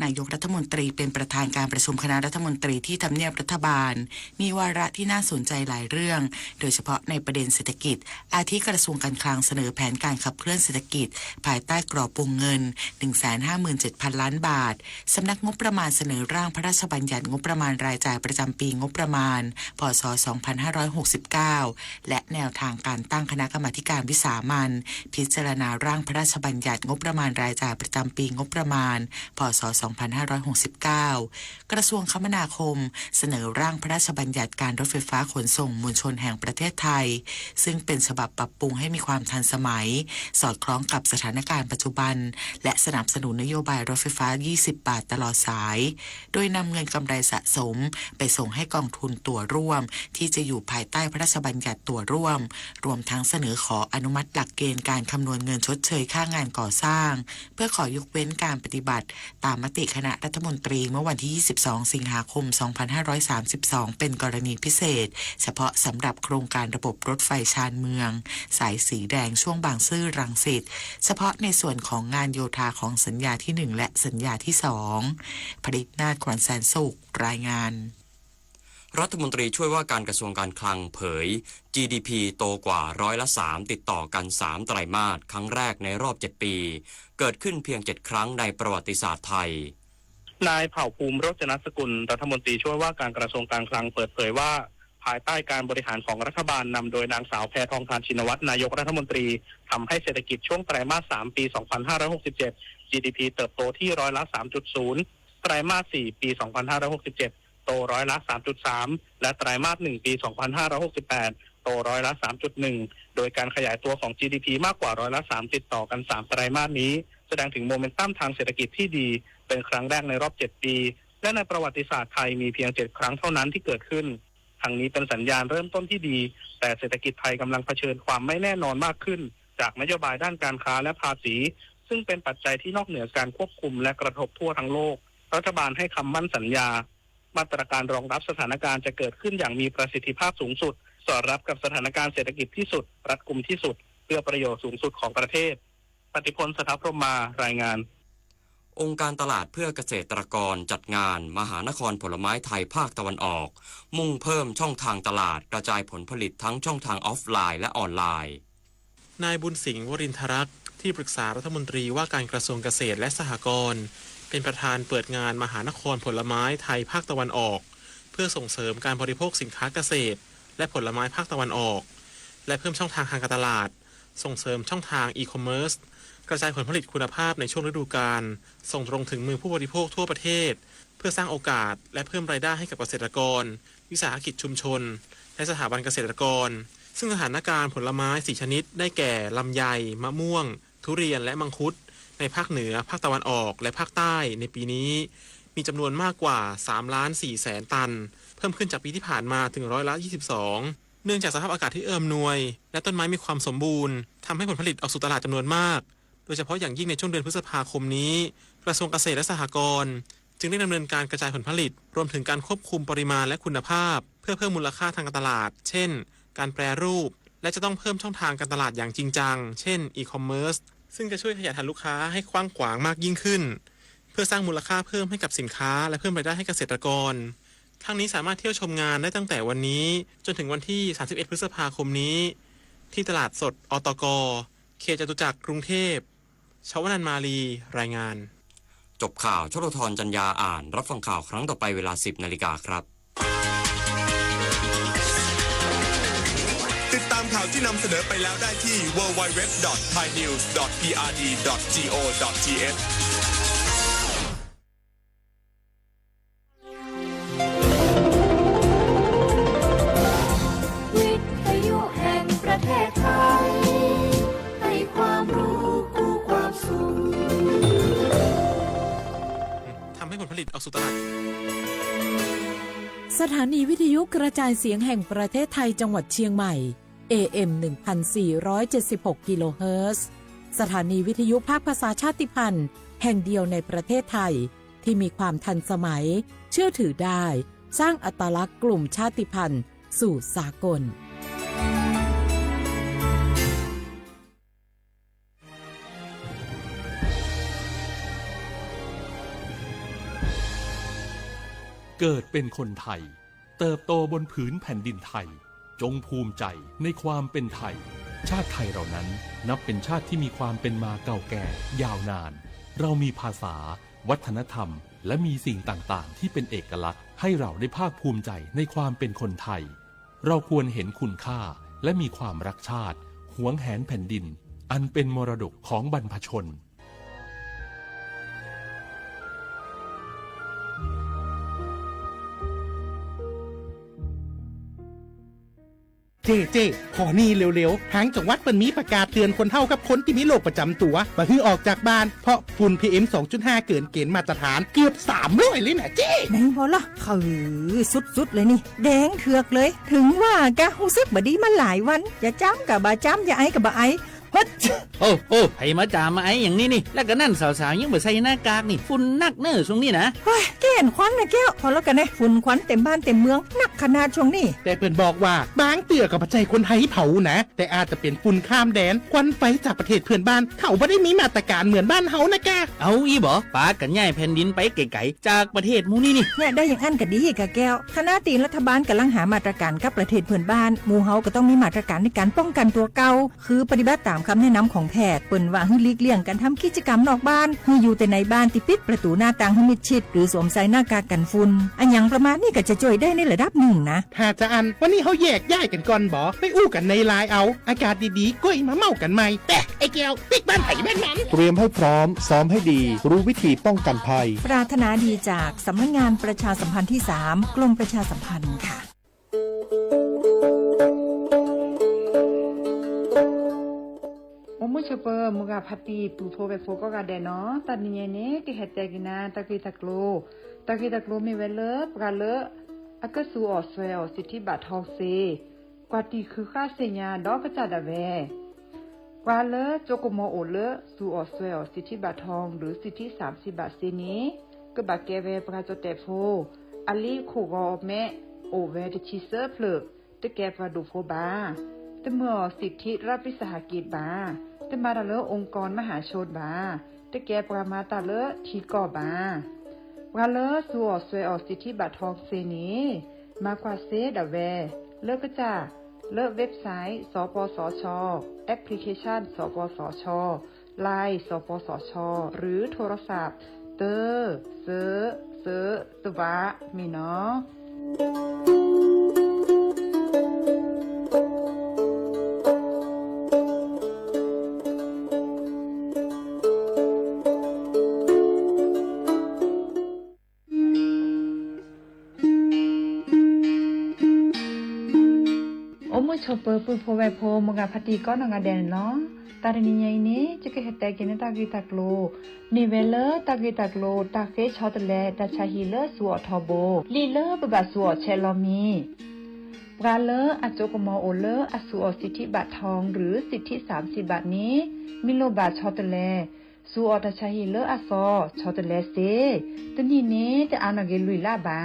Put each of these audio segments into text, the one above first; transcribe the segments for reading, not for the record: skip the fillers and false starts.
นายกรัฐมนตรีเป็นประธานการประชุมคณะรัฐมนตรีที่ทำเนียบรัฐบาลมีวาระที่น่าสนใจหลายเรื่องโดยเฉพาะในประเด็นเศรษฐกิจอาทิกระทรวงการคลังเสนอแผนการขับเคลื่อนเศรษฐกิจภายใต้กรอบวงเงิน 157,000 ล้านบาทสำนักงบประมาณเสนอร่างพระราชบัญญัติงบประมาณรายจ่ายประจำปีงบประมาณพ.ศ. 2569และแนวทางการตั้งคณะกรรมาการวิสามัญพิจารณาร่างพระราชบัญญัติงบประมาณรายจ่ายประจำปีงบประมาณพ.ศ. 2569กระทรวงคมนาคมเสนอร่างพระราชบัญญัติการรถไฟฟ้าขนส่งมวลชนแห่งประเทศไทยซึ่งเป็นฉบับปรับปรุงให้มีความทันสมัยสอดคล้องกับสถานการณ์ปัจจุบันและสนับสนุนนโยบายรถไฟฟ้า20 บาทตลอดสายโดยนำเงินกำไรสะสมไปส่งให้กองทุนตั๋วร่วมที่จะอยู่ภายใต้พระราชบัญญัติตั๋วร่วมรวมทั้งเสนอขออนุมัติหลักเกณฑ์การคำนวณเงินชดเชยค่างานก่อสร้างเพื่อขอยกเว้นการปฏิบัติตามมติคณะรัฐมนตรีเมื่อวันที่22 สิงหาคม 2532เป็นกรณีพิเศษเฉพาะสำหรับโครงการระบบรถไฟชานเมืองสายสีแดงช่วงบางซื่อรังสิตเฉพาะในส่วนของงานโยธาของสัญญาที่1และสัญญาที่2ผลิตนาถขวัญแสนสุขรายงานรัฐมนตรีช่วยว่าการกระทรวงการคลังเผย GDP โตกว่า3%ติดต่อกัน3ไตรมาสครั้งแรกในรอบ7ปีเกิดขึ้นเพียง7ครั้งในประวัติศาสตร์ไทยนายเผ่าภูมิโรจนสกุลรัฐมนตรีช่วยว่าการกระทรวงการคลังเปิดเผยว่าภายใต้การบริหารของรัฐบาลนำโดยนางสาวแพทองธารชินวัตรนายกรัฐมนตรีทำให้เศรษฐกิจช่วงไตรมาส3ปี 2567 GDP เติบโตที่3.0%ไตรมาส4ปี 2567 โต3.3%และไตรมาส1ปี 2568 โต3.1%โดยการขยายตัวของ GDP มากกว่า3%ติดต่อกัน3ไตรมาสนี้แสดงถึงโมเมนตัมทางเศรษฐกิจที่ดีเป็นครั้งแรกในรอบ7ปีและในประวัติศาสตร์ไทยมีเพียง7ครั้งเท่านั้นที่เกิดขึ้นทั้งนี้เป็นสัญญาณเริ่มต้นที่ดีแต่เศรษฐกิจไทยกำลังเผชิญความไม่แน่นอนมากขึ้นจากนโยบายด้านการค้าและภาษีซึ่งเป็นปัจจัยที่นอกเหนือการควบคุมและกระทบทั่วทั้งโลกรัฐบาลให้คำมั่นสัญญามาตรการรองรับสถานการณ์จะเกิดขึ้นอย่างมีประสิทธิภาพสูงสุดสอดรับกับสถานการณ์เศรษฐกิจที่สุดรัดกุมที่สุดเพื่อประโยชน์สูงสุดของประเทศปฏิพล สถาพรหมารายงานองค์การตลาดเพื่อเกษตรกรจัดงานมหานครผลไม้ไทยภาคตะวันออกมุ่งเพิ่มช่องทางตลาดกระจายผลผลิตทั้งช่องทางออฟไลน์และออนไลน์นายบุญสิงห์วรินทรักษ์ที่ปรึกษารัฐมนตรีว่าการกระทรวงเกษตรและสหกรณ์เป็นประธานเปิดงานมหานครผลไม้ไทยภาคตะวันออกเพื่อส่งเสริมการบริโภคสินค้าเกษตรและผลไม้ภาคตะวันออกและเพิ่มช่องทางการตลาดส่งเสริมช่องทางอีคอมเมิร์ซกระจายผลผลิตคุณภาพในช่วงฤดูกาลส่งตรงถึงมือผู้บริโภคทั่วประเทศเพื่อสร้างโอกาสและเพิ่มรายได้ให้กับเกษตรกรวิสาหกิจชุมชนและสถาบันเกษตรกรซึ่งสถานการณ์ผลไม้4ชนิดได้แก่ลำไยมะม่วงทุเรียนและมังคุดในภาคเหนือภาคตะวันออกและภาคใต้ในปีนี้มีจำนวนมากกว่า 3,400,000 ตันเพิ่มขึ้นจากปีที่ผ่านมาถึง22%เนื่องจากสภาพอากาศที่เอื้ออำนวยและต้นไม้มีความสมบูรณ์ทำให้ผลผลิตออกสู่ตลาดจำนวนมากโดยเฉพาะอย่างยิ่งในช่วงเดือนพฤษภาคมนี้กระทรวงเกษตรและสหกรณ์จึงได้ดำเนินการกระจายผลผลิตรวมถึงการควบคุมปริมาณและคุณภาพเพื่อเพิ่มมูลค่าทางการตลาดเช่นการแปรรูปและจะต้องเพิ่มช่องทางการตลาดอย่างจริงจังเช่นอีคอมเมิร์ซซึ่งจะช่วยขยายฐานลูกค้าให้กว้างขวางมากยิ่งขึ้นเพื่อสร้างมูลค่าเพิ่มให้กับสินค้าและเพิ่มรายได้ให้เกษตรกรทั้งนี้สามารถเที่ยวชมงานได้ตั้งแต่วันนี้จนถึงวันที่31 พฤษภาคมนี้ที่ตลาดสดอตก.เขตจตุจักรกรุงเทพชวนันท์มาลีรายงานจบข่าวชลธรจัญญาอ่านรับฟังข่าวครั้งต่อไปเวลา 10 นาฬิกาครับติดตามข่าวที่นำเสนอไปแล้วได้ที่ www.thainews.prd.go.thวิทยุแห่งประเทศไทยให้ความรู้คู่ความสุขทำให้ผลผลิตออกสู่ตลาดสถานีวิทยุกระจายเสียงแห่งประเทศไทยจังหวัดเชียงใหม่ AM 1476 กิโลเฮิรตซ์สถานีวิทยุภาคภาษาชาติพันธุ์แห่งเดียวในประเทศไทยที่มีความทันสมัยเชื่อถือได้สร้างอัตลักษณ์กลุ่มชาติพันธุ์สู่สากล เกิดเป็นคนไทยเติบโตบนผืนแผ่นดินไทยจงภูมิใจในความเป็นไทยชาติไทยเรานั้นนับเป็นชาติที่มีความเป็นมาเก่าแก่ยาวนานเรามีภาษาวัฒนธรรมและมีสิ่งต่างๆที่เป็นเอกลักษณ์ให้เราได้ภาคภูมิใจในความเป็นคนไทยเราควรเห็นคุณค่าและมีความรักชาติหวงแหนแผ่นดินอันเป็นมรดกของบรรพชนเจ๊ขอนี่เร็วๆทางจังหวัดเปิ้นมีประกาศเตือนคนเฒ่ากับคนที่มีโรคประจำตัวบ่ให้ออกจากบ้านเพราะฝุ่น PM 2.5 เกินเกณฑ์มาตรฐานเกือบ300เลยนะเจ๊ ไหนพอละสุดๆเลยนี่แดงเถือกเลยถึงว่ากะรู้สึกบ่ดีมาหลายวันอย่าจ้ำกับบ่จ้ำอย่าไอกับบ่ไอฮัด โอ้ไผมาจามมาไอ้อย่างนี้นี่แล้วก็นั่นสาวๆยังบ่ใส่หน้ากากนี่ฝุ่นนักเน้อช่วงนี้นะ เฮ้ยแก่นควันนะแก้วพอแล้วกันนะฝุ่นควันเต็มบ้านเต็มเมืองหนักขนาดช่วงนี้แต่เปิ้นบอกว่าบางเตือกับปัจจัยคนไทยเผานะแต่อาจจะเป็นฝุ่นข้ามแดนควันไฟจากประเทศเพื่อนบ้านเขาบ่ได้มีมาตรการเหมือนบ้านเฮานะแกเอาอีบ่ปากันย้ายแผ่นดินไปไกลๆจากประเทศหมู่นี่นี่เนี่ยได้อย่างอันก็ดีกะแก้วคณะตีรัฐบาลกำลังหามาตรการกับประเทศเพื่อนบ้านหมู่เฮาก็ต้องมีมาตรการในการป้องกันตัวเก่าคือปฏิบัติตามคำแนะนำของแพทย์เปิ้นว่าให้หลีกเลี่ยงการทำกิจกรรมนอกบ้านให้อยู่แต่ในบ้านที่ปิดประตูหน้าต่างให้มิดชิดหรือสวมใส่หน้ากากกันฝุ่นอันอย่างประมาณนี้ก็จะช่วยได้ในระดับหนึ่งนะถ้าจะอันวันนี้เฮาแยกย้ายกันก่อนบ่ไปอู้กันในไลน์เอาอากาศดีๆก้อยมาเมากันใหม่แต่ไอ้แก้วปิกบ้านไผบ้านมันเตรียมให้พร้อมซ้อมให้ดีรู้วิธีป้องกันภัยปรารถนาดีจากสำนักงานประชาสัมพันธ์ที่3กรมประชาสัมพันธ์ค่ะมุชเปอร์มุกาพัตีปูโฟเวโฟก็กาเดเนาะตัดนี้เนี่ยque hete ginaตะกิตะกโลมีเวลปกาเลอะกะสูออสเวลสิทธิบัตรทองเซกว่าตีคือค่าเสียดอกกะจัดะเวกว่าเลโจโกโมโอเลสูออสเวลสิทธิบัตรทองหรือสิทธิ30บาทเซนี้ก็บักเกเวปกาโจเตโฟอลีโคกอแม่โอเวดิชิเซอร์เพลตะแกปาดูโฟบาตะเมื่อสิทธิรัฐวิสาหกิจบาตมาตาเลองค์กรมหาชนบาตะแกปรามาตาเลทีก่อบาวาเลสัวสวยออกสิทธิบัตรทองเซนีมากว่าเซดาเวเลิกกระจ่าเลิกเว็บไซต์สปสชแอปพลิเคชันสปสชไลน์สปสชหรือโทรศัพท์เตอเซตวะมีเนาะชอปเปอร์ปุโพเวโพมกาพัตีก็นงาแดนเนาะตาดนี้ยัยนี้จะเกเตกินตากิตาโกลมีเวลตากิตาโกลตาเฟชอตเลตาชาฮิเลสัวทอโบลีเลปบาสัวเชลอมีปราเลอโจกมอโอเลอสัวสิทธิบัตรทองหรือสิทธิ30บาทนี้มิโลบาชอตเลสัวตาชาฮิเลอซอชอตเลเซตนี้นี้จะอานาเกลุยลาบา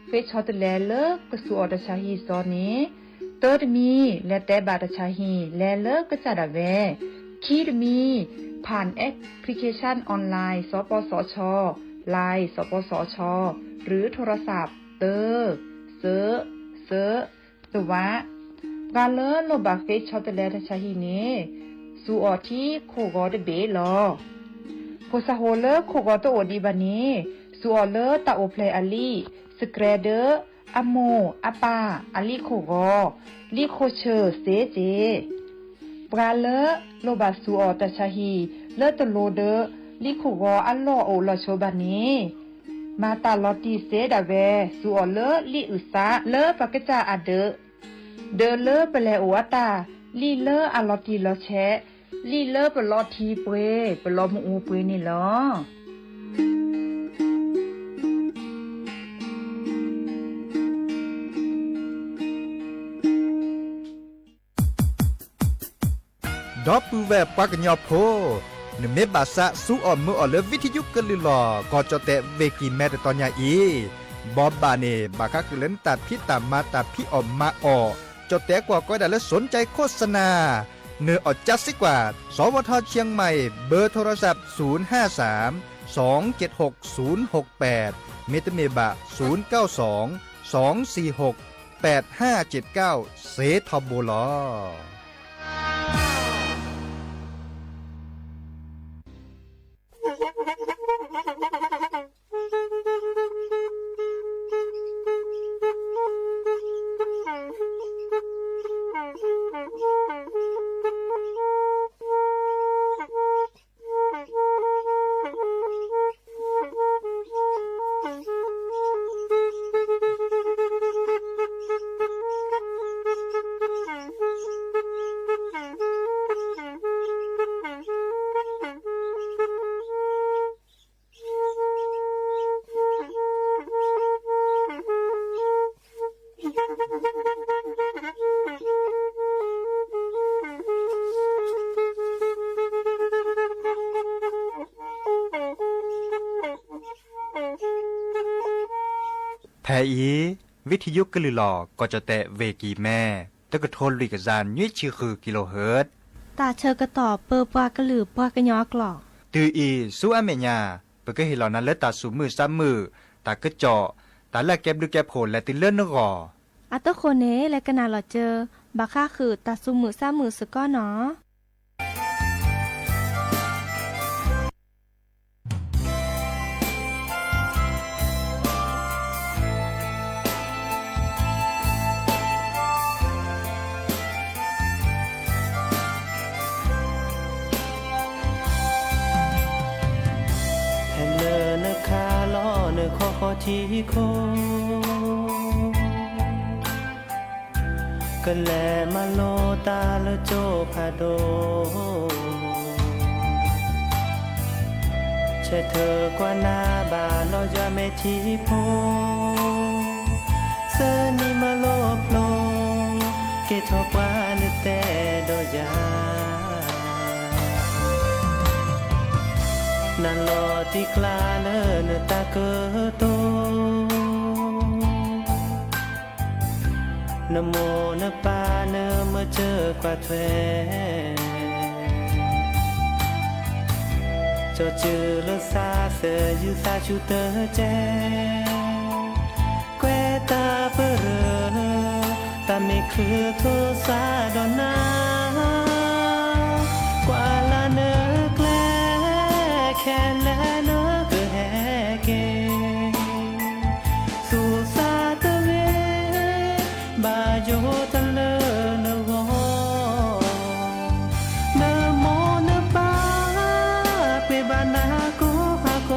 เฟชอตเลเลกสัวตาชาฮิซอนี้เติร์ดมีและแต่บาตชาฮีและเลิกก็จะดาเวคีดมีผ่านแอปพลิเคชันออนไลน์สปสชไลน์สปสชหรือโทรศัพท์เตอร์เซตัวะกาเลโลบาเฟชอตเลตชาฮีเนสูออที่โคกอเดเบลอโพซาโฮเลโคกอตโอดีบานีสูออเลตาโอเพลอลีสเกรเดอร์อโมอปาอลิโคกอลิโคเชอร์เซเจปราเลโลบาสูออตชาฮีเลตโลเดลิโคกออัลโลโอลโชบานีมาตาลอติเซดาเวสูออเลลิอุซาเลปากจาอเดเลเปเลโออตาลิเลอลอติลอแชลิเลเปลอทีเปเปลอมอูเปนี่ลอดอปูแบบปากญอโพนเมบาสะสู้ออมมือออเลวิทยุกลือลอก็จะแตะเวกิแมตตอนยาอีบอบบาเนบาคักเล่นตัดพี่ตามมาตัดพี่ออมมาออจะแตะกว่าก็ได้และสนใจโฆษณาเนื้ออดจัดสิกว่าสวทเชียงใหม่เบอร์โทรศัพท์053 276 068 เมตเมบะ 092 246 8579 เซทอมโบลอแทอีวิทยุกลือหลอก็จะแตะเวกีแม่ตะกะทนลิกจานยุ้ยชื่อคือกิโลเฮิรตซ์ตาเชอกระตอบเปอปากระหลือปากระยอกหลอกตืออีสู้อเมญาเปก็เห็นเหล่านั้นและตาสูมือซ้ำมือตากระเจาะตาแลกแก็บดูแก็บโผล่และติเลื่อนนกออัตโคเนและกนาหลอเจอบักค่าคือตาสูมือซ้ำมือสก้อเนาะที่โคก็แลมาโลตาลโจพาโดใช่เธอกว่านาบาลอยาเมทีโพเสนิมาโลโปลเกทอกวานแต่ดอยานันโลติคลาเลนตาเกโตนโมนปาเนเมื่อเจอกว่าแทเจ้าจือเลซาเสยูซาชูเตอเจเกวตาเปเรตาไม่คือโทซาดอนากว่าลาเนแกลแค่แลเนก็แฮเกสูซาเตเวบาโยตะเลนวอเนโมเนปาเปบานาโกฮาโก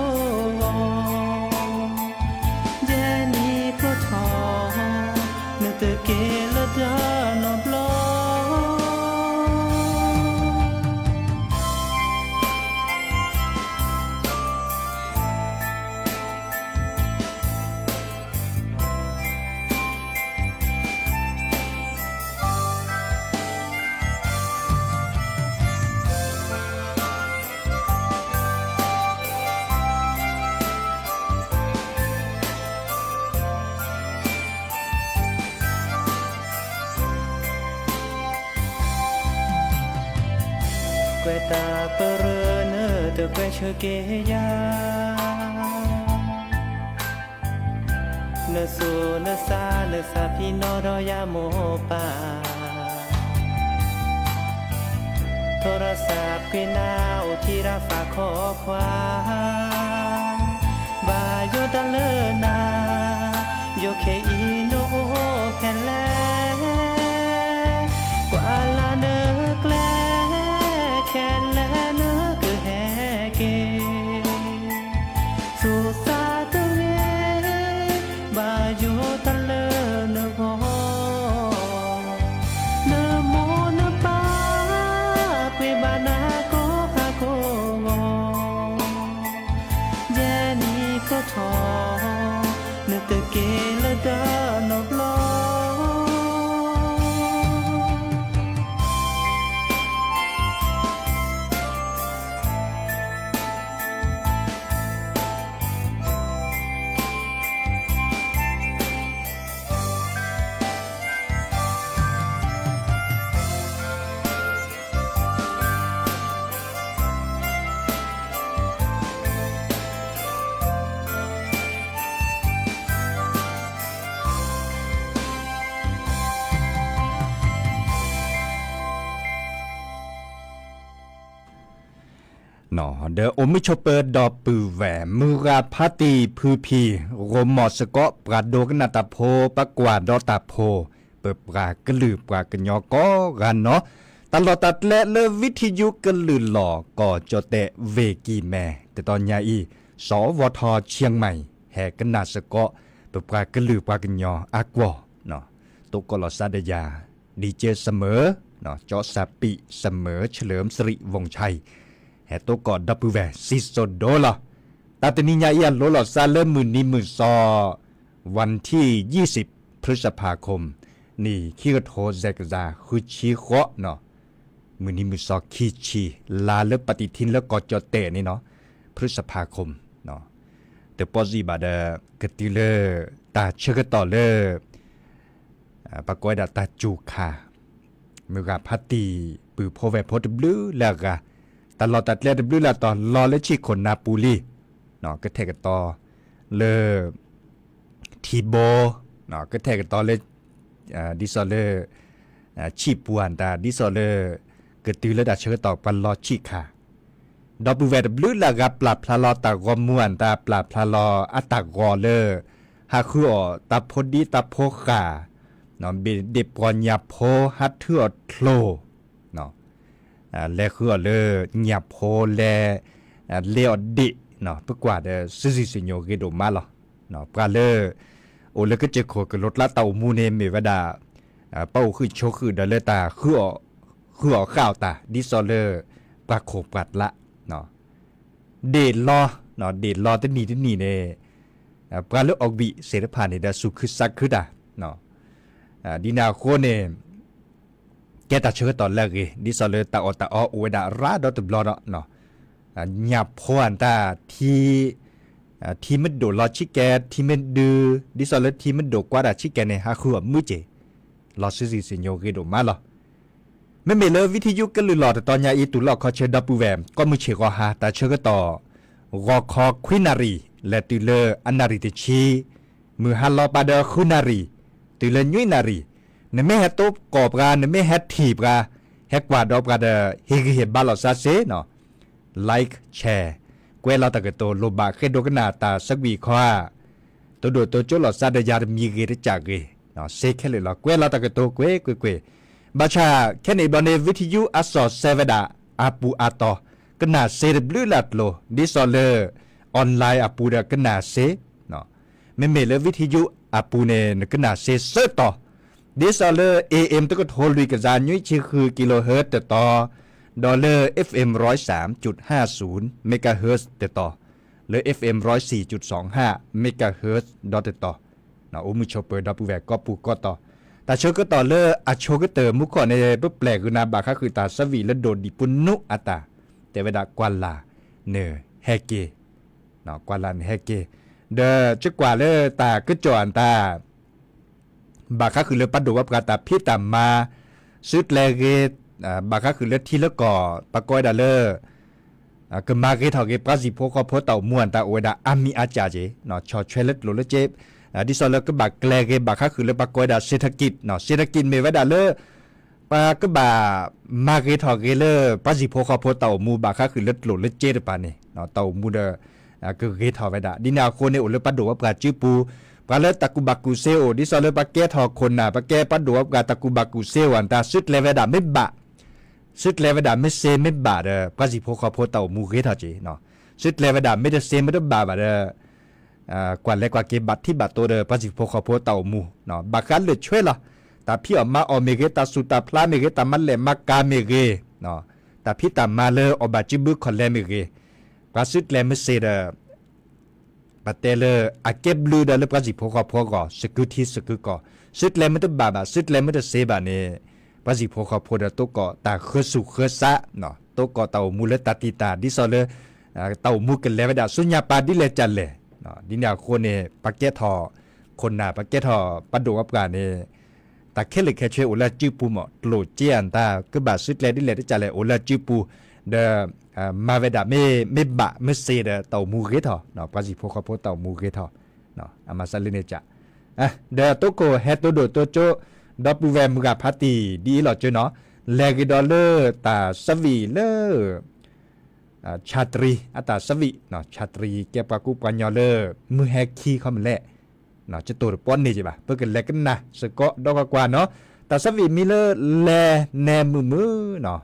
เจนีโพทอเนเตเกลดานอบลอตาเปรเนเตเกเชเกยาเนสูเนซาพี่นอรอยาโมปาโทรศัพท์กนาวที่ราฝากข้อความบาโยตะเลนาโยเคอีโนแผ่นแลกว่าลาเนแกลแค่แลเนก็แฮเกสูซาตะเวบาโยตะเลเนวอเนโมเนปาเปบานาโกฮาโกเจนีโกทอเนเตเกลดานอบลอ นอเดอโอมิชเปิดดอปือแหวมือราพาตีพือพีโรมอสกอปราโดกนาตาโพปะกวาดอตาโพเปิดปรากลือปรากญอกอกันเนาะตลอดตัดและเลวิทยุกลือหล่อก่อจอเตเวกีแม่แต่ตอนยาอีสวทเชียงใหม่แห่กันนาสกอเปิดปรากลือปรากญออากวอเนาะตุกลอซาเดยาดีเจเสมอเนาะจอซาปิเสมอเฉลิมสิริวงศ์ชัยแห่ตัวก่อนดับเบิลแวซิโซโดล่ะตาตนิญายันโลลอซาเริ่มมือนี้มือซอวันที่20พฤษภาคมนี่คิโทเซกซาคุชิโคเนาะมือนี้มือซอคิชิลาเลปฏิทินแล้วก็จอเตนี่เนาะพฤษภาคมเนาะแต่ปอซีบาดกติเลตาเชกต่อเลปะกอยดาตาจูคามือกาพัตตีปือโพเวโพดบลูแล้วก็ตลอดตัดเลือดบลูแล้วต่อรอและชีคนนาปูลีเนาะก็เทกันต่อเลทีโบเนาะก็เทกันต่อเลยดิซอเลชีปวนตาดิซอเลก็ตือแล้วดาเชต่อปันรอชีคาดอบูเวดบลูแล้วก็ปรับพลาลอตากอมวนตาปรับพลาลออัตากอเลหาคืออตาพดดีตาโพคาเนาะเด็บปอนยาโพฮัตเทือโทลเนาะและคือเลยยาโพและเลอดิเนาะปกว่าเดซิซิซิโยเกโดมาลอเนาะปลาเลโอเลก็จะขอกับรถละเตามูเนเมวดาเป้าคือโชคือเดเลตาคือข้าวตาดิซอเลปลาโขปัดละเนาะเดดลอเนาะเดดลอที่นี่เนปลาเลออกบิเสรพานี่ดาสุคือซักคือดาเนาะดีนาโคเนแกตาเชื่อตอนแรกเลยดิซอเลตาอตาออเวดาราดอตบลอเนาะหยับพวนตาที่มันโดลอชิแกที่มันดือดิซอเลที่มันโดกว่าดาชิแกในฮาคือมือเจลอซิซิซิโยเกโดมาลอไม่เมเลวิทยุกันลือหลอดแต่ตอนยาอีตุลอคอเชดับปูแวมก็มือเชกอฮาตาเชื่อก็ต่อรอคอควินารีและตุเลอันนาริติชีมือฮัลลอปาเดอคุนารีตุเลยุยนารีเนไม่ฮัตโตกอบกาเนไม่ฮัตทีบกาแฮกว่าดอบกาเดเฮกเฮบาลอซาเซเนาะไลค์แชร์กวยลาตะกะโตโลบาเคโดกนาตาสักวีควาตัวโดตัวโจลอซาเดยามีเกรจากเกเนาะเซเคเลยลอกวยลาตะกะโตกวยบาชาแค่ในบอลวิทยุอัสซอเซเวดาอาปูอาตอกนาเซเรบลูลัดโลดิซอเลออนไลน์อาปูเดกนาเซเนาะเมเลวิทยุอาปูเนกนาเซเซต่อดิซอเล AM ตะกโทลุยกะจานยุ้ยชื่อคือกิโลเฮิรตซ์ต่อดอลเลอร์ FM 103.50 เมกะเฮิรตซ์ต่อหรือ FM 104.25 เมกะเฮิรตซ์ดอทต่อนะอุมุชเปอร์ดับแวกก็ปูก็ต่อแต่โชก็ต่อเลออะโชก็เตอมุขอในปุ๊บแปลกคือนาบาคะคือตาสวีและโดดดิปุนุอัตตาแต่เวลากวาลาเนแฮเกนะกวาลาแฮเกเดจะกว่าเลอตาก็จอนตาบาคะคือเลอปัดดูว่าประตาพิตามมาสุดแลเกบาคะคือเลอที่ละก่อปะก้อยดาเลอก็มาเกทอเกปราซิโพก็โพเต่าม่วนตาโอดาอามีอาจาเจเนาะชอเชลโลเลเจดิซอลก็บักแกลเกบักก็คือเลบักกอยดาเศรษฐกิจเนาะเศรษฐกิจเมวดาเลปาก็บามาเกทอเกเลปราซิโพก็โพเต่ามูบักก็คือเลโลเลเจดปานี่เนาะเต่ามูเดก็เกทอเวดาดินาโคเนโอเลปัดดูว่าปราจิปูปาเลตะกุบักกุเซโอดิซอลปาเกทอคนน่ะปาแกปัดดูว่าปราตะกุบักกุเซวันตาสุดเลเวดาไม่บะสุดเลเวดาไม่เซไม่บาเดปราซิโพก็โพเต่ามูเกทอเจเนาะสุดเลเวดาไม่ได้เซไม่ได้บาเดกว่าเล็กกว่าเก็บบัตรที่บัตรตัวเดอปฏิพกขบเต่ามูเนาะบักกันเลยช่วยละแต่พี่ออกมาอเมริกาสุตาพลาเมริกามันเลยมากาเมริกเนาะแต่พี่ตามมาเลยอบัจิบุคอนเลเมริกปราสุดเลมเซเดปัตเตเลอาเก็บลูเดลปฏิพกขบก็สกุทีสกุก็สุดเลมตัวบาบาสุดเลมตัวเซบานี่ปฏิพกขบเดตัวก็ตาเคสุเคสะเนาะตัวก็เต่ามูเลตติตาดิซอเลเต่ามูกันเลวดาสุญญาปาดิเลจันเลดินยาโคเนปักเกทอคนนาปักเกทอปัดดูอับกาเนตาเคลิเคเชโอลาจิปูหมอโลเจียนตาก็บาสุดเลดิเลดิจาเลโอลาจิปูเดมาเวดาไม่บะไม่เซเดเต่ามูเกทอเนาะปาจิโพคาโพเต่ามูเกทอเนาะอามาซาลิเนจาเดโตโกเฮโตโดโตโจดับบูแวมุกาพาตีดีหลอดเจเนาะเลกิดอลเลอร์ตาสวีเลอร์ ชาตรีอัตาสวิเนาะชาตรีเก็บปากุปัญญาเลอมือแฮกขี้เข้ามาแหละเนาะจะตัวป้อนนี่จิบ่ะเพื่อกันแลกันนะสกอดอกกว่าเนาะตาสวิมีเลอแลแนมือเนาะ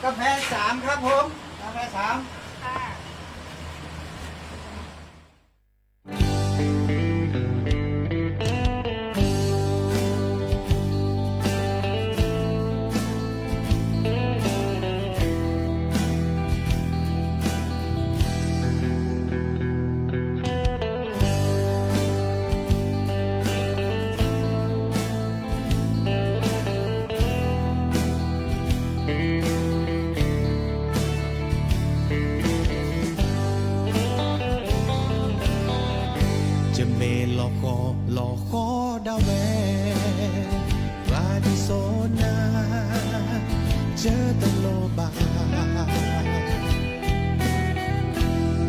กาแฟ3ครับผมกาแฟ3ค lo kho da ve ra di so na chớ ta lo ba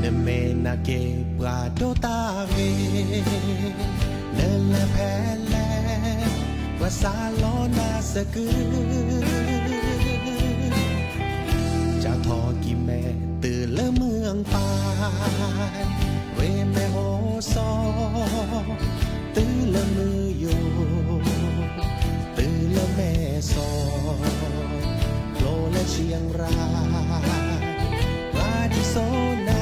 ne me na ke bra do ta ve ne la pe le wa sa lo na sa ku cha tho ki me từ lỡ mương phai về mẹ hồ so từ lỡ mưa yo từ lỡ mẹ so lô lỡ chiang ra ra đi số na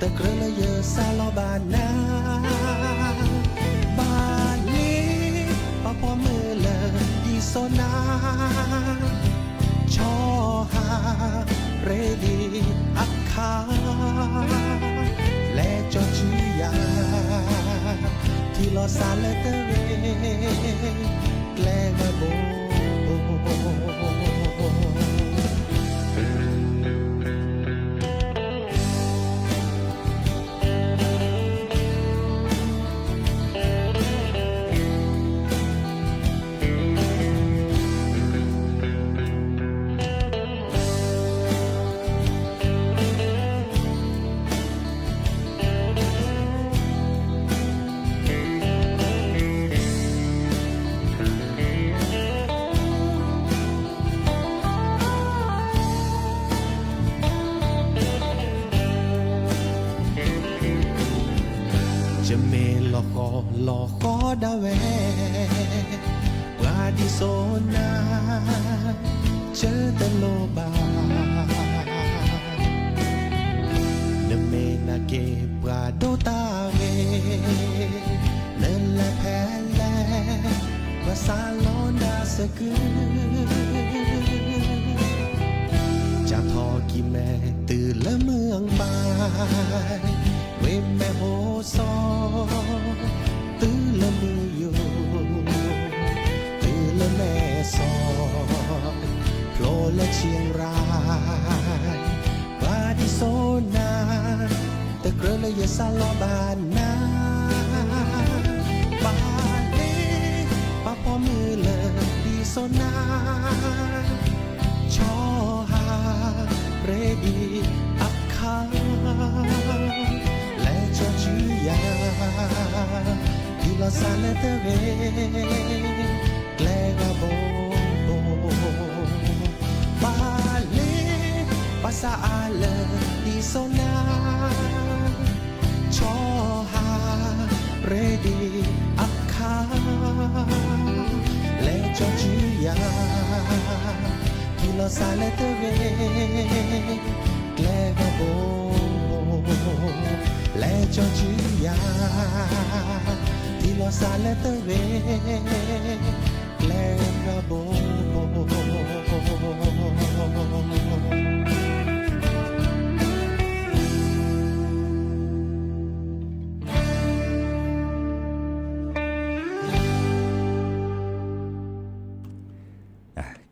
tơ krơ lỡ yơ sa lo ba na ba li pa po mưa lỡ đi số na cho ha ready akha le cho chi ya thì lo xa lỡ tơ về gle ga bo lo kho da ve ra di so na chớ ta lo ba ne me na ke bra do ta ve ne la pe le va sa lo na sa ku cha tho ki me từ lỡ mương bay về mẹ hồ so từ lỡ mưa yo từ lỡ mẹ so lô lỡ chiang ra và đi số na tơ krơ lỡ yơ sa lo ba na ba lê ba po mưa lỡ đi số na cho ha ready akha le cho chữ ya lo xa lỡ tơ về gle ga bo ba lê ba sa a lơ đi so na cho ha ready akha le cho chữ ya thì lo xa lỡ tơ về gle ga bo le cho chữ ya lo xa lỡ tơ về gle ga bo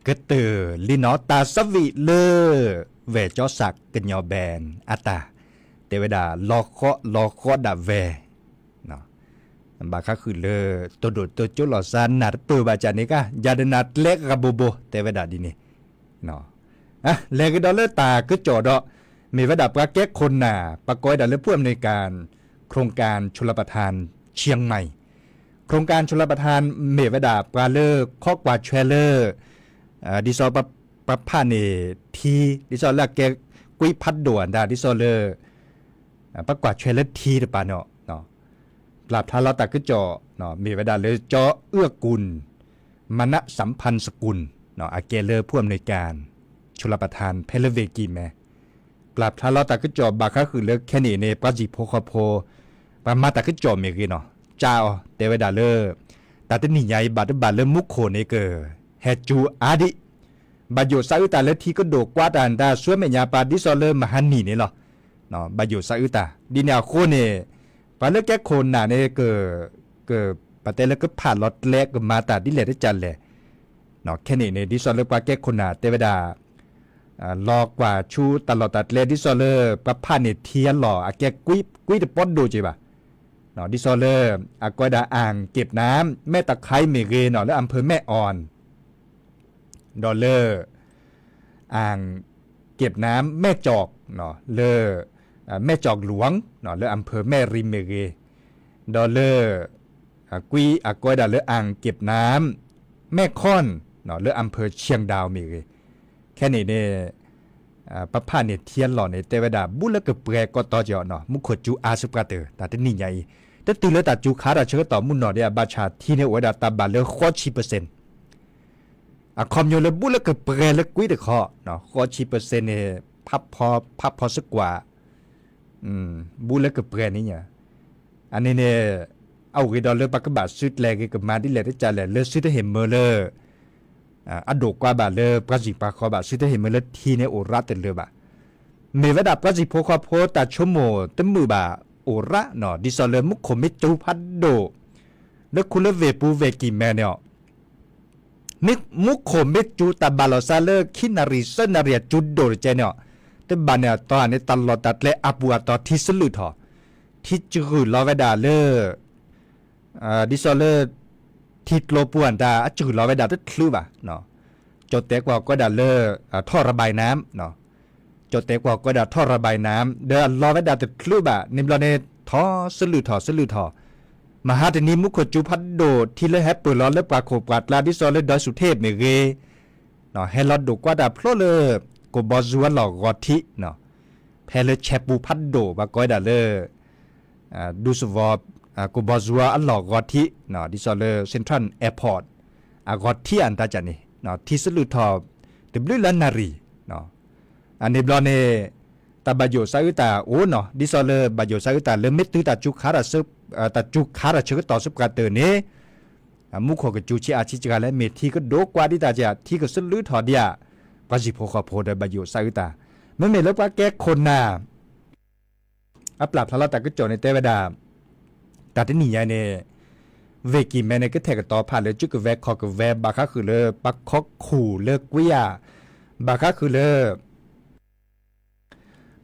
cái từ li nó ta sắp vị lơ về cho sạc cái nhỏ bèn taแต่เวลารอเคาะดับเวเนาะบางครั้งคือเลอตัวโดดตัวจุลอซานนัดตัวบาจานี่ก็ยาดนัดเล็กกับโบแต่เวลาดีนี่เนาะเล็กดอลเลอร์ตาก็จอดมีเวลาปลาแก้คนหนาปลากอยดัลเลอร์ผู้อำนวยการโครงการชลประทานเชียงใหม่โครงการชลประทานเมเวดาปลาเลอร์ข้อกว่าเชลเลอร์ดิซอปะพานีทีดิซอละแกกุยพัดด่วนดาดิซอเลอร์ประกว่าเชลเลอร์ทีหรือเปล่าเนาะปราบทาราตาก็จ่อเนาะมีเวลาเลยจ่อเอื้อกุลมณสัมพันธ์สกุลเนาะอาเกเลอร์ผู้อำนวยการชลประทานเพลเวกีแมปราบทาราตาก็จ่อบาคาคือเลิกแค่นี้ในปาจิโพคโพปามาตาก็จ่อเมกีเนาะเจ้าเตเวดาเลอร์ตาตนิยายบาดบาเลมุโคเนเกอร์เฮจูอาดิบาโยซาอุตาเลทีก็โดกวาดอันดาสวยเมียปาดิซอเลอร์มหันนี่เนี่ยหรอเนาะบาโยซาอุตาดิเนียโคเนปาเลแกโคนน่ะเนี่ยเกอปาเตเลก็ผ่านรถแลกมาตาดิเลได้จันเลยเนาะแค่นี้เนี่ยดิซอเลอร์ปาแกคนน่ะเตเวดารอกว่าชูตลอดตัดเลดิซอเลอร์ปะผ่านเนี่ยเทียนหล่ออาแกกุยตะป้อนดูจิบ่ะ นาะดิซอเลอร์อากอยดาอ่างเก็บน้ำแม่ตะไคร้เมเกเนาะและอำเภอแม่อ่อนดอลเลอร์อ่างเก็บน้ำแม่จอกเนาะเลอแม่จอกหลวงเนาะและอำเภอแม่ริมเมเกดอลเลอร์กุยอากอยดาเลออ่างเก็บน้ำแม่ค่อนเนาะและอำเภอเชียงดาวเมเกแค่นี้เนี่ยปะพาเนี่ยเทียนหล่อเนี่ยแต่เวลาบุลกเปรก็ต่อเจาะเนาะมุขจูอาสุกาเตอแต่ที่นี่ใหญ่แต่ตื่นแล้วแต่จูขาดาเชื่อต่อมุนเนาะเนี่ยบาชาที่เนี่ยว่าตาบาเลข้อชีเปอร์เซ็นต์คอมโยเลบุลกเปรเลกุยเดข้อเนาะข้อชีเปอร์เซ็นต์เนี่ยพับพอสักกว่าบุลกเปรนี่เนี่ยอันนี้เนี่ยเอาไปดอลเลอร์ปากกบาสุดแรงกับมาที่แหล่ที่จ่าแหล่เลือดสุดที่เห็นเมื่อเลยอดกว่าบาเลอปราจิปาคอบาสุดที่เห็นเมื่อเลยทีเนี่ยโอระเตลือบาเมื่อดับปราจิโพคอโพตัดชั่วโมงตั้งมือบาโอระเนาะดิซอเลอร์มุขคมิจูพัดโดแล้วคุณเลเวปูเวกิแมเนี่ยมุขคมิจูตาบาลซาเลอร์คินาริเซนารีจุดโดเจเนี่ยแต่บาเนี่ยตอนนี้ตลอดตัดเลอับวัวต่อที่สลุดหอที่จืดลอเวดาเลอดิซอเลอร์ทิดโลปวนตาจืดลอเวดาตึ๊ดคลืบะเนาะจดเตกว่าก็ดาเลอท่อระบายน้ำเนาะจดเตกว่าก็ดาท่อระบายน้ำเดินลอเวดาตึ๊ดคลืบะนิมลอเนท่อสลือท่อมหาเทนีมุขจูพัดโดที่เลแฮปเปิลลอเลปาโคปาดลาดิซอเลดอยสุเทพเมเกเนาะเฮลอดดูกว่าดาพลเลกบอซัวหลอกกอทิเนาะเพลแชปูพัดโดบาก้อยดาเลดูสวอกูบอซัวอัลลอกอทิเนาะดิซอเลเซ็นทรัลแอร์พอร์ตกอทิอันตาจันนี่เนาะที่สลุทอติบลิลันนารีเนาะอันนี้บลอเนตาบาโยซาอุตาโอเนาะดิซอเลบาโยซาอุตาเลเมตุตาจุคาราซึตาจุคาราเชกต่อสุกาเตเนมุขกจูชิอาชิจกาและเมทีก็โดกว่าดิตาจาที่ก็สลุทอเดียปาจิโพคอโพเดบาโยซาอุตาเมื่อเมลปาแก้คนนาอัปลับทะเลาะแต่ก็โจในเตวดาแต่ที่นี่เนี่ยเวกิแมเนี่ยก็แทกต่อผ่านเลยจุกแวกคอกแวบาคาคือเลยปักคอกขู่เลิกวิยาบาคาคือเลย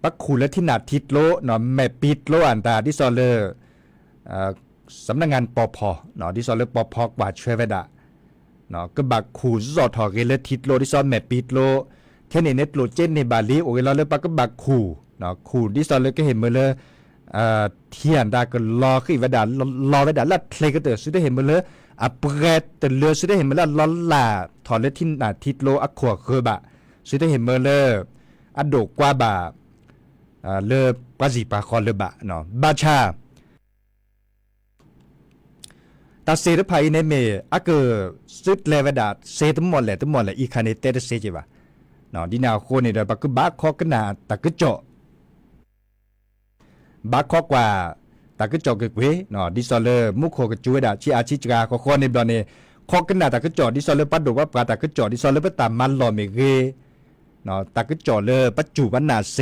ปักขู่เลยที่หนาทิดโลเนาะแม่ปิดโลอันตาที่ซอเลสำนักงานปพเนาะที่ซอเลปพกว่าช่วยเวดาเนาะก็บักขู่ซอถอเกเลทิดโลที่ซอแม่ปิดโลแค่ในเน็ตโลเจนในบาลีโอเคเราเลยปักก็บักขู่เนาะขู่ที่ซอเลก็เห็นมาเลยเทียนดาก็รอขึ้นเวดารอเวดาลัดเพลก็เตอสุดได้เห็นมาเลยเปรตแต่เรือสุดได้เห็นมาแล้วล้อล่าถอนเลยที่หนาทิดโลอักขวเคอบะสุดได้เห็นมาเลยโดกกว่าบะเลอปาจิปาคอเลบะเนาะบาชาตาเซรภัยในเมอเกสุดเลเวดาเซตมอลแหละอีคาเนเตเซจิบะเนาะดินาโคเนี่ยเดบักบาคอกนาตะกจ่อบาคอกว่าตะกจ่อเกเวเนาะดิซอเลมุโคกจูเวดาชิอาชิจกาคอในบลอเนคอกนาตะกจ่อดิซอเลปัดโดว่าปาตะกจ่อดิซอเลปตามันลอเมเกเนาะตะกจ่อเลปัจจุบันนาเซ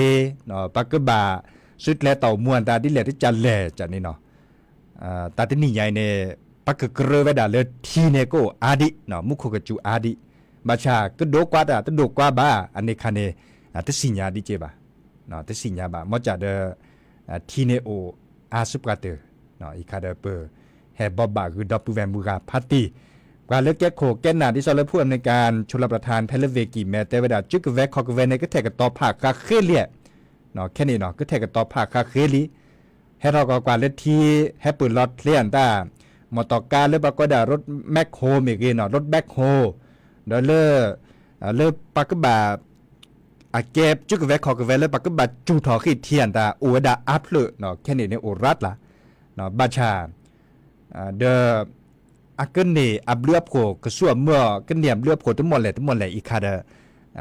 เนาะปักบาสุดแลเต่ามวนตาดิแลที่จันแลจันนี่เนาะตาที่นี่ใหญ่เนี่ยปักกระเวดาเลทีเนโกอาดิเนาะมุโคกจูอาดิมาชาก็โดกว่าตะโดกว่าบาอันนี้คันเนตะสิญญาดิเจบาเนาะตะสิญญาบามอจาเดทีเนโออาสุปกาเตเนาะอีคาเดเปอร์แฮบบอบบาคือดอปปูแวนบูกาพาร์ตี้การเลือกแก้โคแก้นาที่ซอลผู้อำนวยการชลประทานเพลเวกิแมเตเวดาจุกแวกคอกเวในก็แทกต่อภาคคาเคเลียเนาะแค่นี้เนาะก็แทกต่อภาคคาเคลีให้เราก็กว่าเลือกที่แฮปปืนลอดเคลียนตามอตอการเลือกปากก็ได้รถแมคโฮเมกีเนาะรถแบ็คโฮเดอเลือกปากบาเก็บจุกแวกคอกเวเลยปากบัดจูทอขี้เทียนตาโอดาอัพเลยเนาะแค่นี้เนี่ยโอรัดละเนาะบาชาเดอเกินนี่อับเลือบโคกระส่วนเมื่อกันเนียมเลือบโคทั้งหมดเลยอีกค่ะเด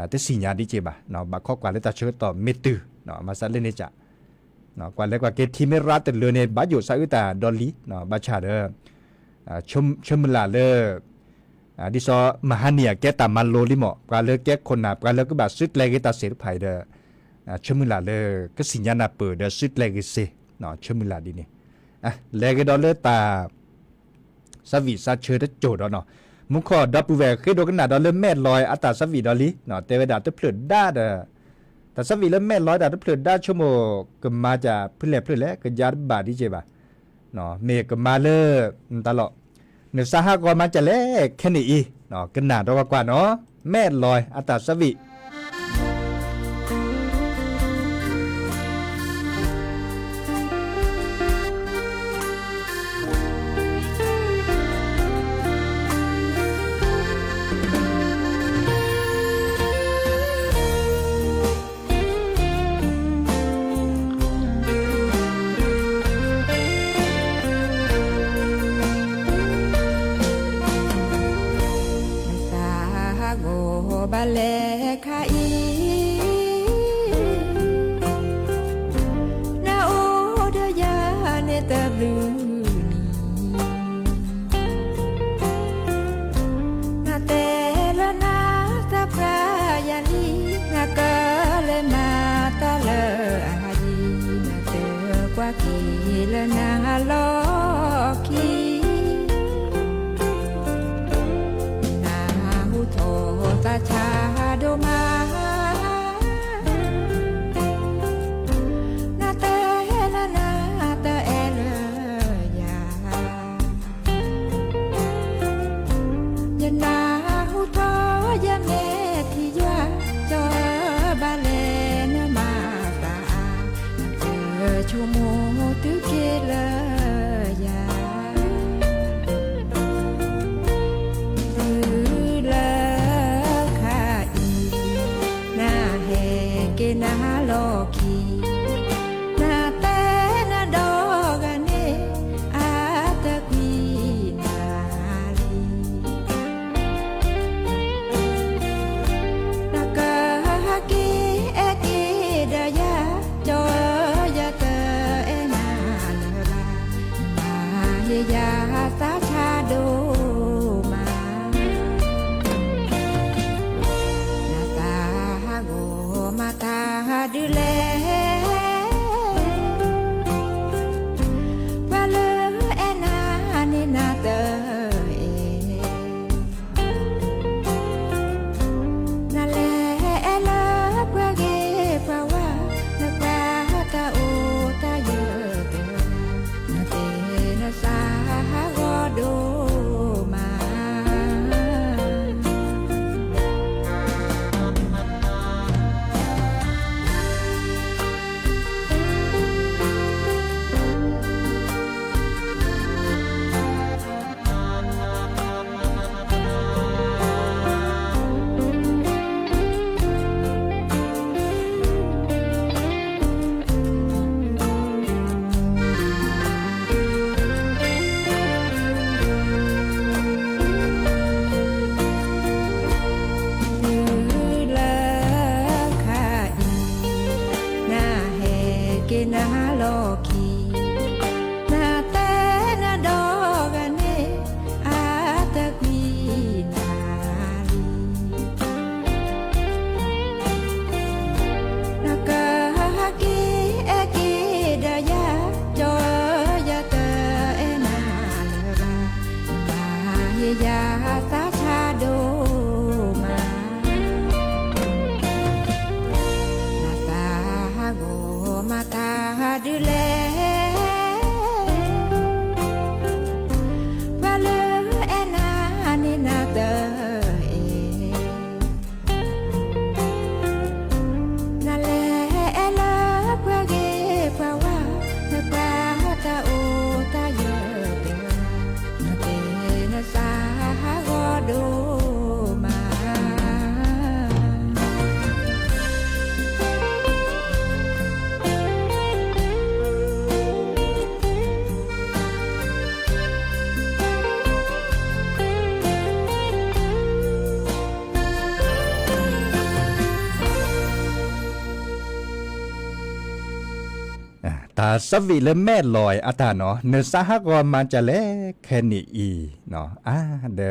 แต่สิ่งอย่างที่เจ็บเนาะบาข้อกว่าเลยตาเชื่อต่อเมตือเนาะมาซัดเล่นนี่จ้ะเนาะกว่าเลยกว่าเกทีไม่รัดแต่เรือเนี่ยบาอยู่ซาอุตาดอลลีเนาะบาชาเดชมลาเลดิซอมหาเนียแกตามันโลลิโมกว่าเลยแกคนหนาปลาเลยก็แบบสุดเลยก็ตาเสียไผ่เดชมุลาเลยก็สิญญาณเปิดสุดเลยก็เสเนาะชมุลาดีนี่เลยก็ดอลเลตาสวีซาเชอร์โจดเนาะมุขอดับปูแวคือโดกันหนาดอลเลแม่ลอยอัตราสวีดอลลีเนาะเตวดาตะเพลิดด้าแต่สวีแล้วแม่ลอยดาตะเพลิดด้าชั่วโมงก็มาจากเพื่อนแล้วก็ยาบาดีเจบะ เนาะเมก็มาเลตลอดเนื้อสหกรณ์มันจะแลกแค่นี้เนาะกันหนาดกว่าเนาะแม่ลอยอัตสวิบาเลคาอีนาโอเดยาเนตบลูนาเตลนาตะพรายานีนากะเลมาตะเลอาดีนาเตกว่ากีเลนาโลกีตาชาโดมานาเตละนาเตเอเลยายานาหูทอยาเมที่ยาจอบาเลนมาตาเจอชูโมตุเกเลยานาโลกีนาเตนาดอกเนอาตะกีนาลีนากะฮักกีเอกีดายาจอยาเตเอนาเลบามาเฮียาสาชาโดมานาตาโกมาตาดูแลบาเลเอนานินาเตเอนาเลเอลาปะเกปะวานาปะตาโอตาเยเตนาเตนาสาโกโดมานาโลกีนาเตนาดอกเนอาตะกีนาลีนากะฮักกีเอกีดายาจอยาเตเอนาเลบามาเฮียาสาชาโดมานาตาโกมาตาดูแลบาเลเอนานินาเตเอนาเลเอลาปะเกปะวานาปะตาโอตาเยเตนาเตนาสาโกโดมาตาสวิและแม่ลอยอาตาเนาะเนื้อสหกรณ์มันจะแลแค่นี้เนาะเด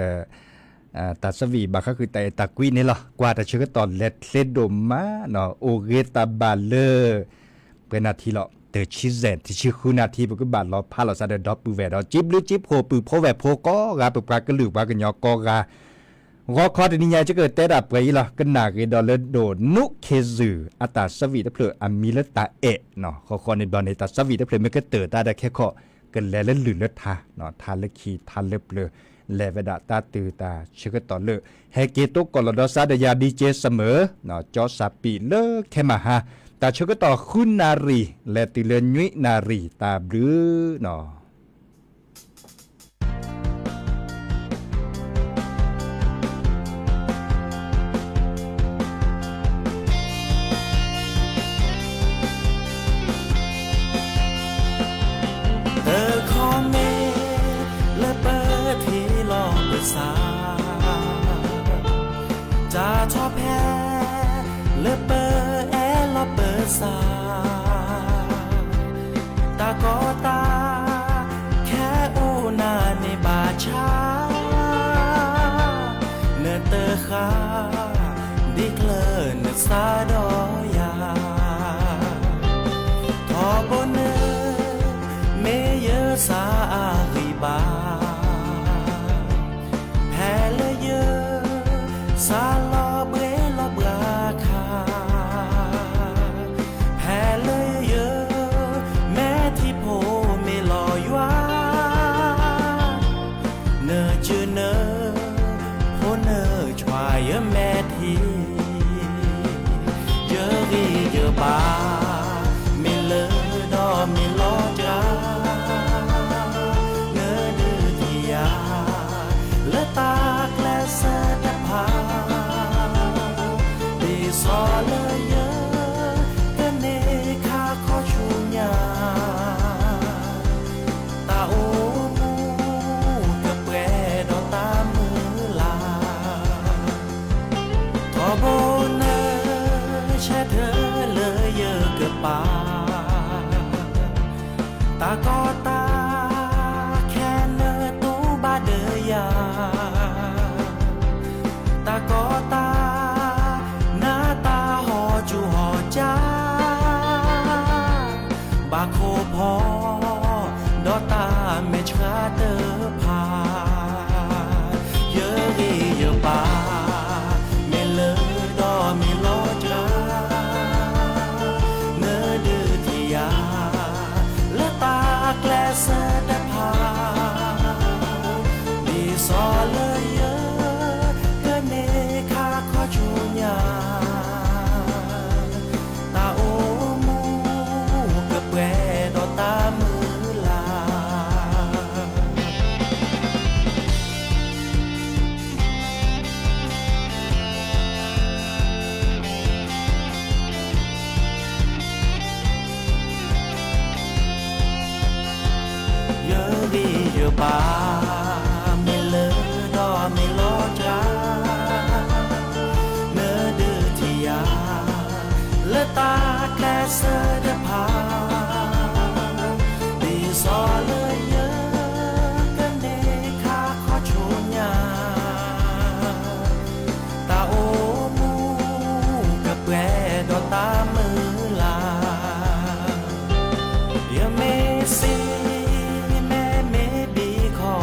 ตาสวีบาก็คือแต่ตะกุยนี่หรอกว่าแต่ชื่อตอนเล็ดเล็ดดมมาเนาะโอเกตาบาเลเป็นนาทีหรอเตอชิเซนที่ชื่อคุณนาทีปกบาลเราพาเราซาเดดอปูเวดอจิบหรือจิบโผปือโผแวโผก็กาปปากระลือปากระยอกการอคอดนี่ยจะเกิดแต่ดับไปล่ะกันหนักดอลเลโดนุเคซึอัตาสวีตะเพลออามิเลตาเนาะคอในบอลในตาสวีตะเพลไม่ก็เตอตาได้แค่ข้อ กันแลและหรือเลือดทาเนาะทาเลือขีทาเลือเปลือแลเวดาตาตือตาชื่อก็ต่อเลือแฮเกตุกอลดอซาดยาดีเจเสมอเนาะจอสาปีเลิกแค่มาฮะตาชื่อก็ต่อคุณนารีและติเลนุยนารีตาบรือเนาะจะชอบแพ้เลเปอร์แอลเปอร์ซาตาก็ตาแค่อูนาในบาชาเนื้อเตอร์ขาดิเคลเนื้อซาดอยาทอบนเนื้อเมเยอซาอาริบาแพ้เลยเยอซาลอเบลบราคาแพ้เลยเยอะแม้ที่โพไม่ลอยว่าเนอจือเนอโพเนอชวายแม่ทีเยอะรีเยอะบาไม่เลอดอไม่ลอจาเนอดื้อที่ยาและตาแกลเสดพาดีซอเลยเยอะกันเนคาขอชูญาตาโอมูกับแปรดอกตามือลาทอโบเนอแช่เธอเลยเยอะเกือบปาตาก็ตาแค่เนอตูบาเดยาตาก็ตาหน้าตาหอจูหอจ้าบาโคพอดอตาเมชาเตอพาเยอะรีเยอะปาเมเลอดอเมโลจาเนื้อดื้อที่ยาและตาแกลเสดพาดีซอเลยเยอะกันเนคาขอชูญาตาโอมูกับแปรดอตามือลาเยอะดีเยอะบาไม่เลอดอไม่ลอจาเนื้อดื้อที่ยาและตาแกลเสดพาดีซอเลยเยอะกันเนคาขอชูญาตาโอมูกับแปรดอตามือลาเยอะเมซีแม่เมบีขอ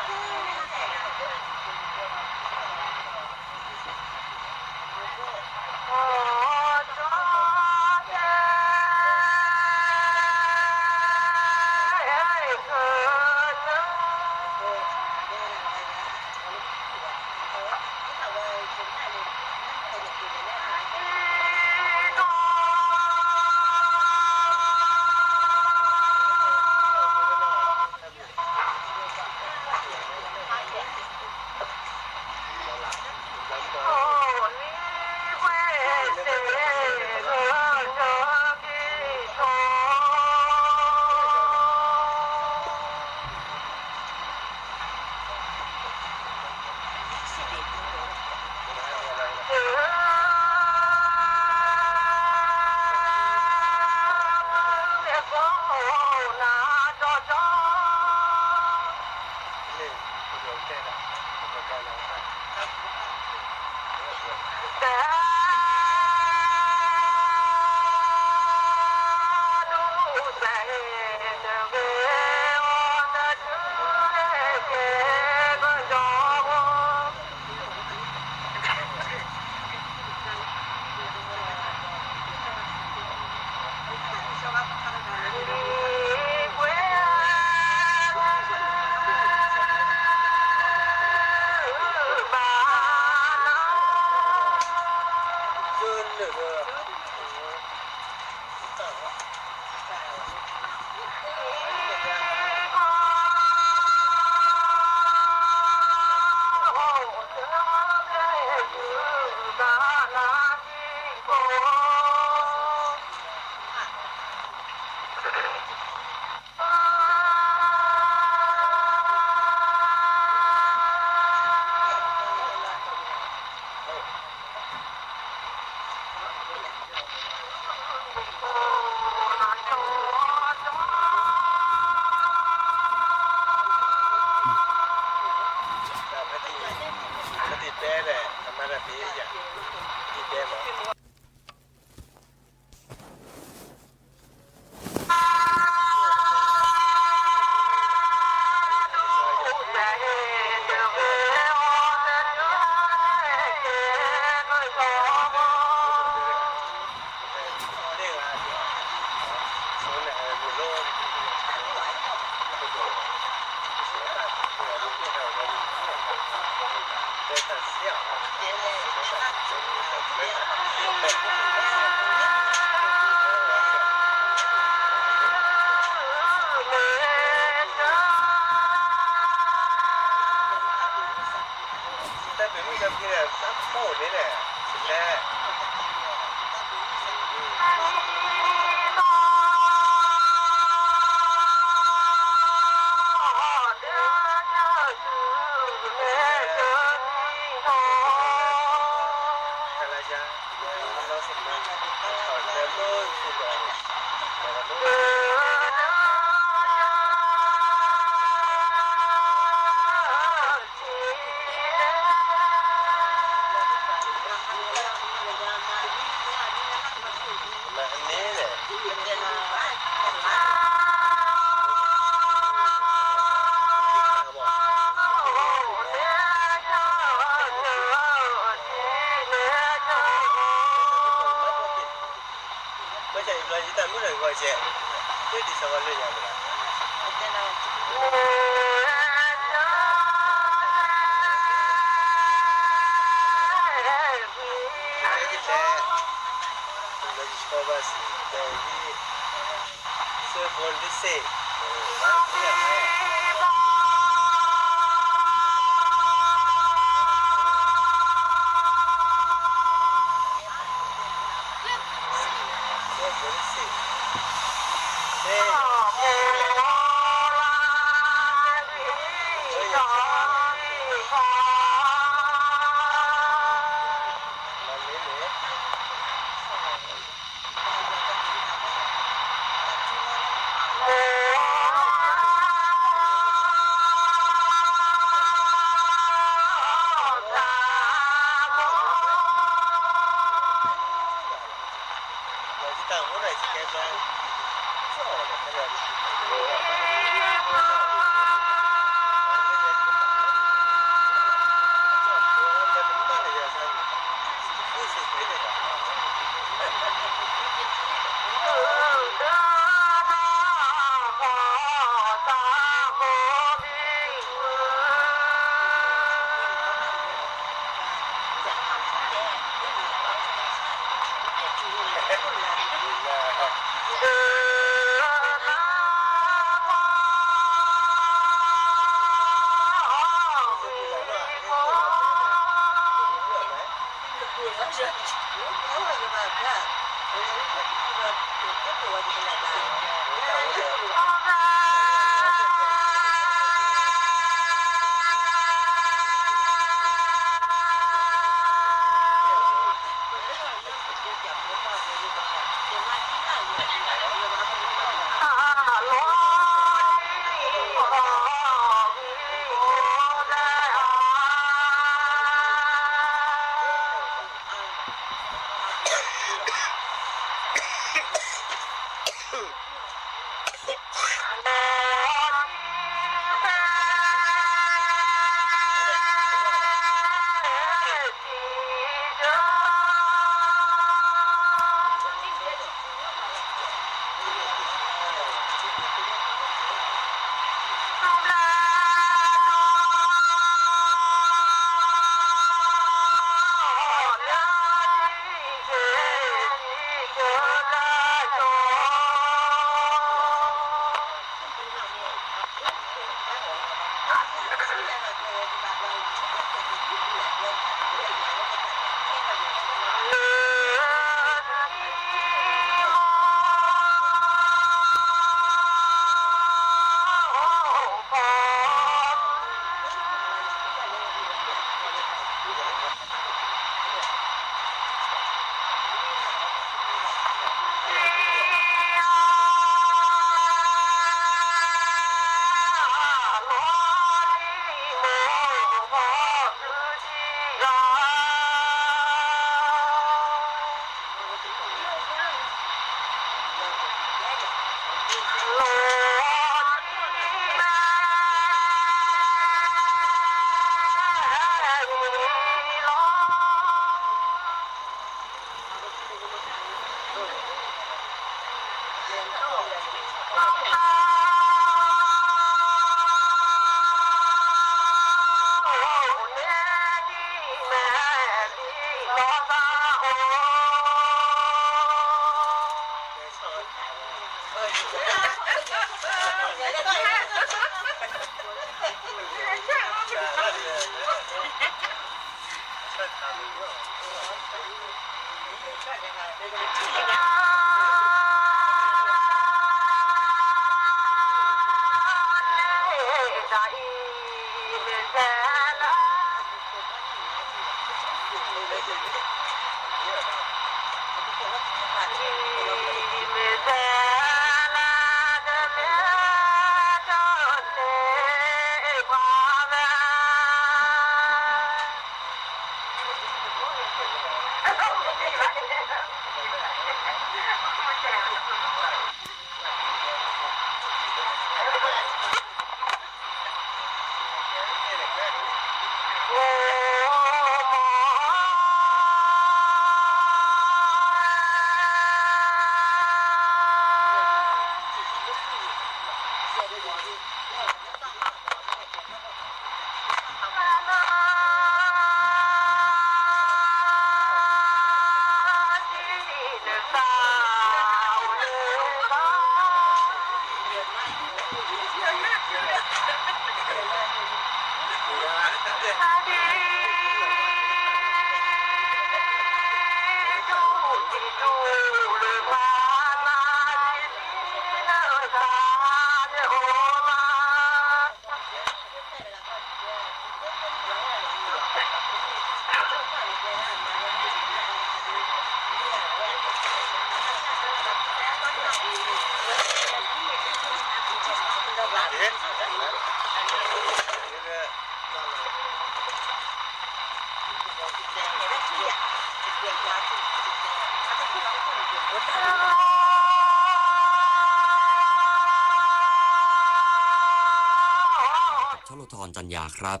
ชลธรจันยาครับ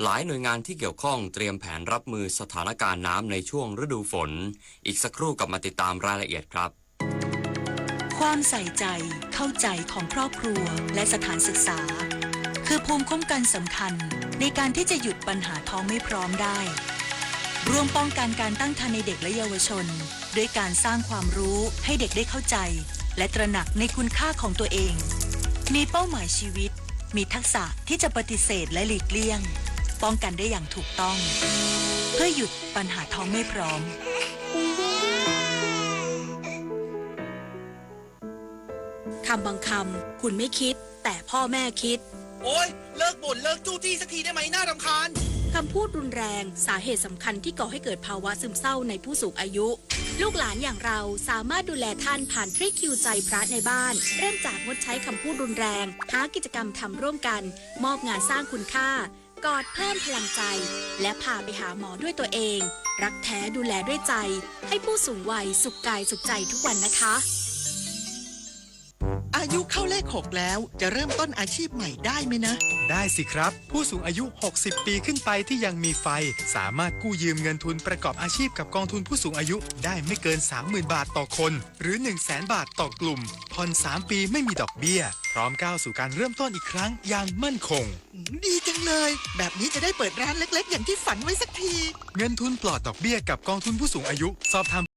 หลายหน่วยงานที่เกี่ยวข้องเตรียมแผนรับมือสถานการณ์น้ำในช่วงฤดูฝนอีกสักครู่กลับมาติดตามรายละเอียดครับ ความใส่ใจเข้าใจของครอบครัวและสถานศึกษาคือภูมิคุ้มกันสำคัญในการที่จะหยุดปัญหาท้องไม่พร้อมได้ร่วมป้องกันการตั้งครรภ์ในเด็กและเยาวชนด้วยการสร้างความรู้ให้เด็กได้เข้าใจและตระหนักในคุณค่าของตัวเองมีเป้าหมายชีวิตมีทักษะที่จะปฏิเสธและหลีกเลี่ยงป้องกันได้อย่างถูกต้องเพื่อหยุดปัญหาท้องไม่พร้อมคำบางคำคุณไม่คิดแต่พ่อแม่คิดโอ๊ยเลิกบ่นเลิกจู้จี้สักทีได้ไหมน่ารำคาญ คำพูดรุนแรงสาเหตุสำคัญที่ก่อให้เกิดภาวะซึมเศร้าในผู้สูงอายุ ลูกหลานอย่างเราสามารถดูแลท่านผ่านทริคคิวใจพระในบ้านเริ่มจากงดใช้คำพูดรุนแรงหากิจกรรมทำร่วมกันมอบงานสร้างคุณค่ากอดเพิ่มพลังใจและพาไปหาหมอด้วยตัวเองรักแท้ดูแลด้วยใจให้ผู้สูงวัยสุขกายสุขใจทุกวันนะคะอายุเข้าเลข 6 แล้วจะเริ่มต้นอาชีพใหม่ได้ไหมนะได้สิครับผู้สูงอายุ60ปีขึ้นไปที่ยังมีไฟสามารถกู้ยืมเงินทุนประกอบอาชีพกับกองทุนผู้สูงอายุได้ไม่เกิน 30,000 บาทต่อคนหรือ 100,000 บาทต่อกลุ่มผ่อน3 ปีไม่มีดอกเบี้ยพร้อมก้าวสู่การเริ่มต้นอีกครั้งอย่างมั่นคงดีจังเลยแบบนี้จะได้เปิดร้านเล็กๆอย่างที่ฝันไว้สักทีเงินทุนปลอดดอกเบี้ยกับกองทุนผู้สูงอายุสอบถาม